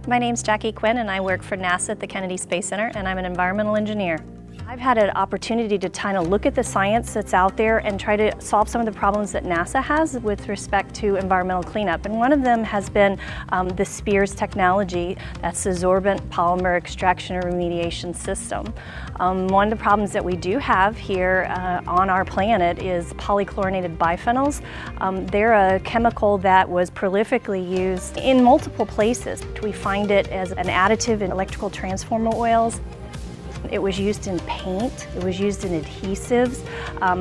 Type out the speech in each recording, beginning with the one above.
My name's Jackie Quinn and I work for NASA at the Kennedy Space Center, and I'm an environmental engineer. I've had an opportunity to kind of look at the science that's out there and try to solve some of the problems that NASA has with respect to environmental cleanup. And one of them has been the SPEARS technology. That's the Sorbent Polymer Extraction and Remediation System. One of the problems that we do have here on our planet is polychlorinated biphenyls. They're a chemical that was prolifically used in multiple places. We find it as an additive in electrical transformer oils. It was used in paint, it was used in adhesives,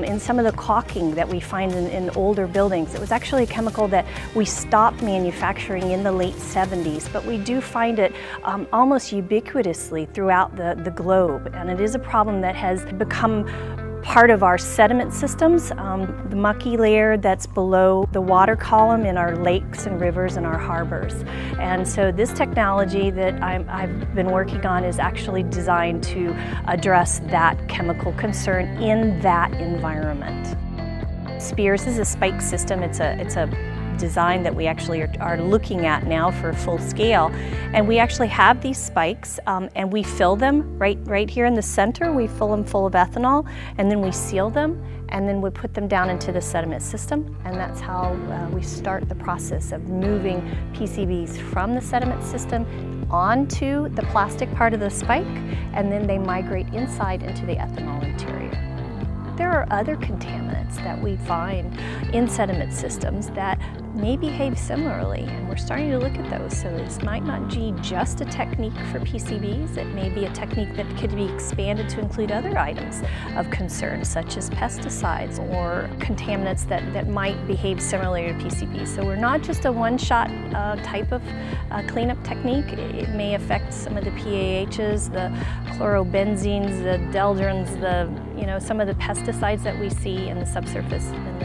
in some of the caulking that we find in older buildings. It was actually a chemical that we stopped manufacturing in the late 70s, but we do find it almost ubiquitously throughout the globe. And it is a problem that has become part of our sediment systems, the mucky layer that's below the water column in our lakes and rivers and our harbors. And so this technology that I've been working on is actually designed to address that chemical concern in that environment. SPEARS is a spike system. It's a design that we actually are looking at now for full scale. And we actually have these spikes and we fill them right here in the center. We fill them full of ethanol and then we seal them and then we put them down into the sediment system, and that's how we start the process of moving PCBs from the sediment system onto the plastic part of the spike, and then they migrate inside into the ethanol interior. There are other contaminants that we find in sediment systems that may behave similarly, and we're starting to look at those. So this might not be just a technique for PCBs, it may be a technique that could be expanded to include other items of concern, such as pesticides or contaminants that might behave similarly to PCBs. So we're not just a one-shot type of cleanup technique. It may affect some of the PAHs, the chlorobenzenes, the deldrins, some of the pesticides that we see in the subsurface.